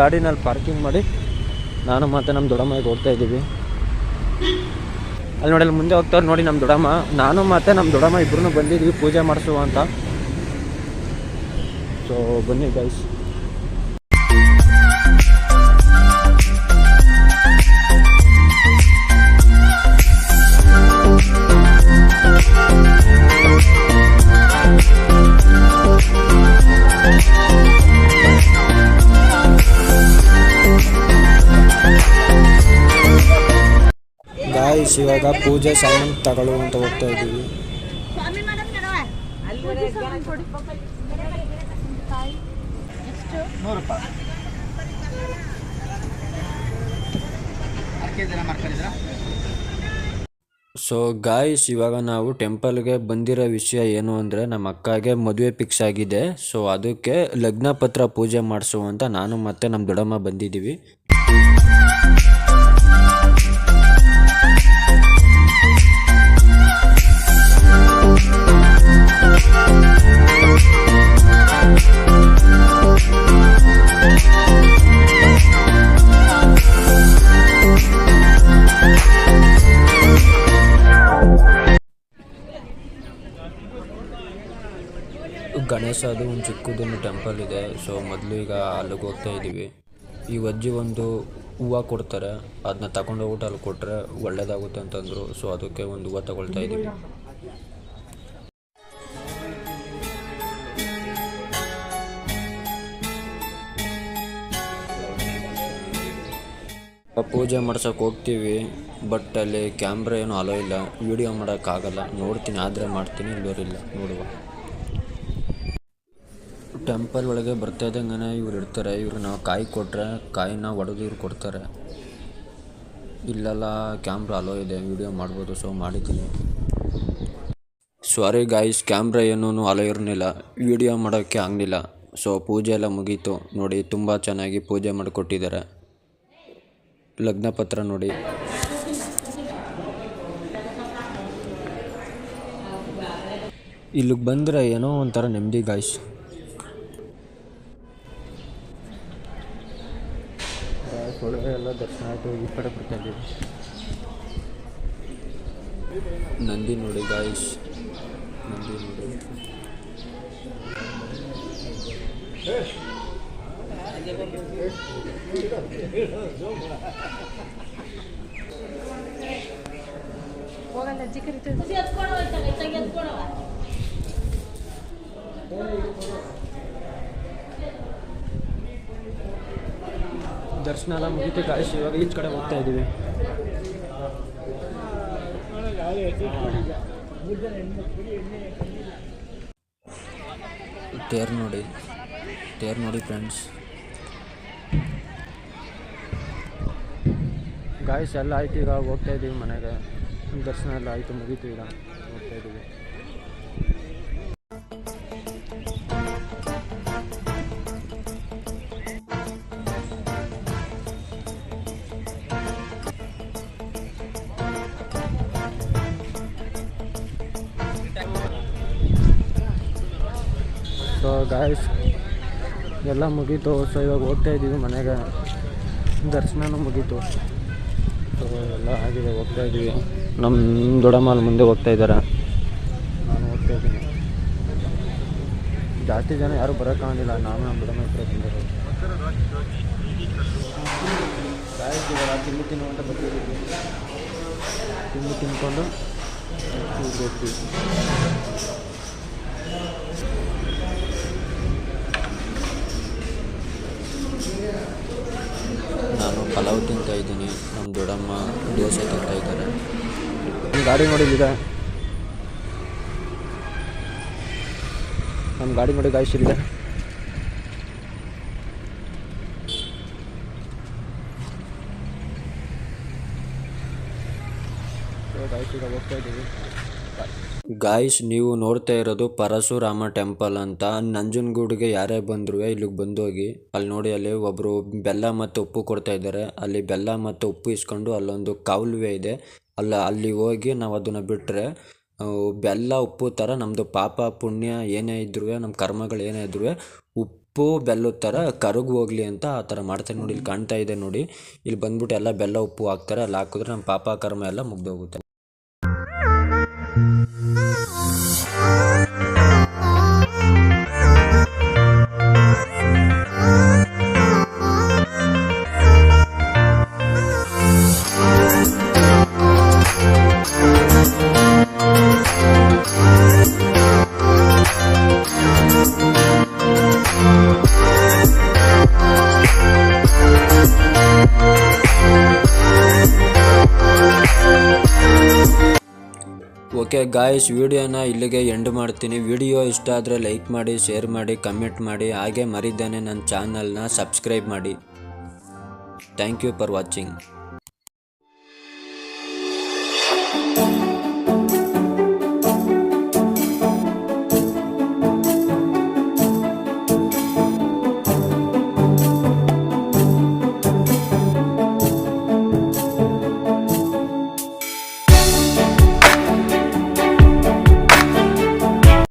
ಗಾಡಿನಲ್ಲಿ parking ಮಾಡಿ ನಾನು ಮತ್ತು ನಮ್ಮ ದೊಡ್ಡಮ್ಮ ಈಗ ಹೋಗ್ತಾ ಇದ್ದೀವಿ. ಅಲ್ಲಿ ನೋಡಿ ಅಲ್ಲಿ ಮುಂದೆ ಹೋಗ್ತಾರೆ ನೋಡಿ ನಮ್ಮ ದೊಡ್ಡಮ್ಮ. ನಾನು ಮತ್ತು ನಮ್ಮ ದೊಡ್ಡಮ್ಮ ಇಬ್ಬರೂ ಬಂದಿದ್ವಿ ಪೂಜೆ ಮಾಡಿಸುವ ಅಂತ. ಸೊ ಬನ್ನಿ ಗೈಸ್. ಗಾಯ್ಸ್ ಇವಾಗ ಪೂಜೆ ಸಾಮಾನು ತಗೊಳ್ಳುವಂತ ಹೋಗ್ತಾ ಇದ್ದೀವಿ. ಸೊ ಗಾಯ್ಸ್ ಇವಾಗ ನಾವು ಟೆಂಪಲ್ಗೆ ಬಂದಿರೋ ವಿಷಯ ಏನು ಅಂದರೆ ನಮ್ಮ ಅಕ್ಕಗೆ ಮದುವೆ ಫಿಕ್ಸ್ ಆಗಿದೆ. ಸೊ ಅದಕ್ಕೆ ಲಗ್ನ ಪತ್ರ ಪೂಜೆ ಮಾಡಿಸುವಂತ ನಾನು ಮತ್ತು ನಮ್ಮ ದೊಡ್ಡಮ್ಮ ಬಂದಿದ್ದೀವಿ. ಗಣೇಶದು ಒಂದು ಚಿಕ್ಕದೊಂದು ಟೆಂಪಲ್ ಇದೆ. ಸೊ ಮೊದಲು ಈಗ ಅಲ್ಲಿಗೆ ಹೋಗ್ತಾ ಇದ್ದೀವಿ. ಈ ಅಜ್ಜಿ ಒಂದು ಹೂವು ಕೊಡ್ತಾರೆ, ಅದನ್ನ ತಗೊಂಡೋಗ್ಬಿಟ್ಟು ಅಲ್ಲಿ ಕೊಟ್ಟರೆ ಒಳ್ಳೇದಾಗುತ್ತೆ ಅಂತಂದರು. ಸೊ ಅದಕ್ಕೆ ಒಂದು ಹೂವು ತಗೊಳ್ತಾ ಇದ್ದೀವಿ. ಪೂಜೆ ಮಾಡ್ಸೋಕೆ ಹೋಗ್ತೀವಿ, ಬಟ್ ಅಲ್ಲಿ ಕ್ಯಾಮ್ರಾ ಏನೂ ಅಲೋ ಇಲ್ಲ, ವಿಡಿಯೋ ಮಾಡೋಕ್ಕಾಗಲ್ಲ. ನೋಡ್ತೀನಿ, ಆದರೆ ಮಾಡ್ತೀನಿ, ಇಲ್ಲೋರಿಲ್ಲ ನೋಡುವ. ಟೆಂಪಲ್ ಒಳಗೆ ಬರ್ತಾ ಇದ್ದಂಗೆ ಇವ್ರು ಇರ್ತಾರೆ. ಇವ್ರು ನಾವು ಕಾಯಿ ಕೊಟ್ಟರೆ ಕಾಯಿನ ಒಡೆದು ಇವ್ರು ಕೊಡ್ತಾರೆ. ಇಲ್ಲೆಲ್ಲ ಕ್ಯಾಮ್ರಾ ಅಲೋ ಇದೆ, ವಿಡಿಯೋ ಮಾಡ್ಬೋದು. ಸೊ ಮಾಡಿದ್ದೀನಿ. ಸಾರಿ ಗಾಯ್ಸ್, ಕ್ಯಾಮ್ರಾ ಏನೂ ಅಲೋ ಇರಲಿಲ್ಲ, ವಿಡಿಯೋ ಮಾಡೋಕ್ಕೆ ಆಗಲಿಲ್ಲ. ಸೊ ಪೂಜೆ ಎಲ್ಲ ಮುಗೀತು ನೋಡಿ. ತುಂಬ ಚೆನ್ನಾಗಿ ಪೂಜೆ ಮಾಡಿಕೊಟ್ಟಿದ್ದಾರೆ. ಲಗ್ನ ಪತ್ರ ನೋಡಿ. ಇಲ್ಲಿಗೆ ಬಂದರೆ ಏನೋ ಒಂಥರ ನೆಮ್ಮದಿ ಗಾಯ್ಸ್. ಎಲ್ಲ ದರ್ಶನ ಆಯಿತು. ಈ ಕಡೆ ಬರ್ತಾ ಇದ್ದೀವಿ. ನಂದಿ ನೋಡಿ ಗಾಯ್ಸ್, ನಂದಿ ನೋಡಿ. ದರ್ಶನ ಎಲ್ಲ ಮುಗಿತು ಗಾಯ್ಸ್. ಇವಾಗ ಈಚ್ ಕಡೆ ಹೋಗ್ತಾ ಇದ್ದೀವಿ. ತೇರು ನೋಡಿ, ತೇರು ನೋಡಿ ಫ್ರೆಂಡ್ಸ್. ಗಾಯ್ಸ್ ಎಲ್ಲ ಆಯ್ತು. ಈಗ ಹೋಗ್ತಾ ಇದ್ದೀವಿ ಮನೆಗೆ. ದರ್ಶನ ಎಲ್ಲ ಆಯಿತು, ಮುಗೀತು. ಈಗ ಹೋಗ್ತಾ ಇದ್ದೀವಿ. ಸೊ ಗಾಯ್ಸ್ ಎಲ್ಲ ಮುಗೀತು. ಸೊ ಇವಾಗ ಹೋಗ್ತಾ ಇದ್ದೀವಿ ಮನೆಗೆ. ದರ್ಶನನೂ ಮುಗೀತು. ಸೊ ಎಲ್ಲ ಆಗಿದೆ, ಹೋಗ್ತಾ ಇದ್ದೀವಿ. ನಮ್ಮ ದೊಡ್ಡಮ್ಮ ಅಲ್ಲಿ ಮುಂದೆ ಹೋಗ್ತಾ ಇದ್ದಾರೆ, ನಾನು ಹೋಗ್ತಾ ಇದ್ದೀನಿ. ಜಾಸ್ತಿ ಜನ ಯಾರೂ ಬರೋಕ್ಕಾಗಲಿಲ್ಲ, ನಾನು ನಮ್ಮ ದೊಡ್ಡಮ್ಮ ಇಬ್ಬರೇ ತಿಂದಿರೋದು. ಗಾಯ್ಸ್ ಇವಾಗ ತಿನ್ನು ಅಂತ ಬರ್ತಿದ್ದೀವಿ. ತಿನ್ಕೊಂಡು ಹೋಗ್ತೀವಿ. ನಾನು ಪಲಾವ್ ತಿಂತಾ ಇದ್ದೀನಿ, ನಮ್ಮ ದೊಡ್ಡಮ್ಮ ದೋಸೆ ತಿಂತಾ ಇದ್ದಾರೆ. ನಮ್ಮ ಗಾಡಿ ನೋಡಿಲ್ಲಿದೆ, ನಮ್ಮ ಗಾಡಿ ನೋಡಿ ಗಾಯ್ಸ್ ಇಲ್ಲಿದೆ. ಹೋಗ್ತಾ ಇದ್ದೀವಿ. ಗಾಯ್ಸ್ ನೀವು ನೋಡ್ತಾ ಇರೋದು ಪರಶುರಾಮ ಟೆಂಪಲ್ ಅಂತ. ನಂಜನಗೂಡಿಗೆ ಯಾರೇ ಬಂದರೂ ಇಲ್ಲಿಗೆ ಬಂದೋಗಿ. ಅಲ್ಲಿ ನೋಡಿ, ಅಲ್ಲಿ ಒಬ್ಬರು ಬೆಲ್ಲ ಮತ್ತು ಉಪ್ಪು ಕೊಡ್ತಾ ಇದ್ದಾರೆ. ಅಲ್ಲಿ ಬೆಲ್ಲ ಮತ್ತು ಉಪ್ಪು ಇಸ್ಕೊಂಡು ಅಲ್ಲೊಂದು ಕಾಲುವೆ ಇದೆ, ಅಲ್ಲಿ ಹೋಗಿ ನಾವು ಅದನ್ನು ಬಿಟ್ಟರೆ ಬೆಲ್ಲ ಉಪ್ಪು ಥರ ನಮ್ಮದು ಪಾಪ ಪುಣ್ಯ ಏನೇ ಇದ್ರೂ, ನಮ್ಮ ಕರ್ಮಗಳು ಏನೇ ಇದ್ರೂ ಉಪ್ಪು ಬೆಲ್ಲದ ಥರ ಕರಗಿ ಹೋಗ್ಲಿ ಅಂತ ಆ ಥರ ಮಾಡ್ತಾರೆ ನೋಡಿ. ಇಲ್ಲಿ ಕಾಣ್ತಾ ಇದೆ ನೋಡಿ, ಇಲ್ಲಿ ಬಂದ್ಬಿಟ್ಟು ಎಲ್ಲ ಬೆಲ್ಲ ಉಪ್ಪು ಹಾಕ್ತಾರೆ. ಅಲ್ಲಿ ಹಾಕಿದ್ರೆ ನಮ್ಮ ಪಾಪ ಕರ್ಮ ಎಲ್ಲ ಮುಗ್ದೋಗುತ್ತೆ. ಓಕೆ ಗಾಯ್ಸ್, ವಿಡಿಯೋನ ಇಲ್ಲಿಗೆ ಎಂಡ್ ಮಾಡ್ತೀನಿ. ವಿಡಿಯೋ ಇಷ್ಟ ಆದರೆ ಲೈಕ್ ಮಾಡಿ, ಶೇರ್ ಮಾಡಿ, ಕಮೆಂಟ್ ಮಾಡಿ. ಹಾಗೆ ಮರಿದೇನೆ ನನ್ನ ಚಾನಲ್ನ ಸಬ್ಸ್ಕ್ರೈಬ್ ಮಾಡಿ. Thank you for watching.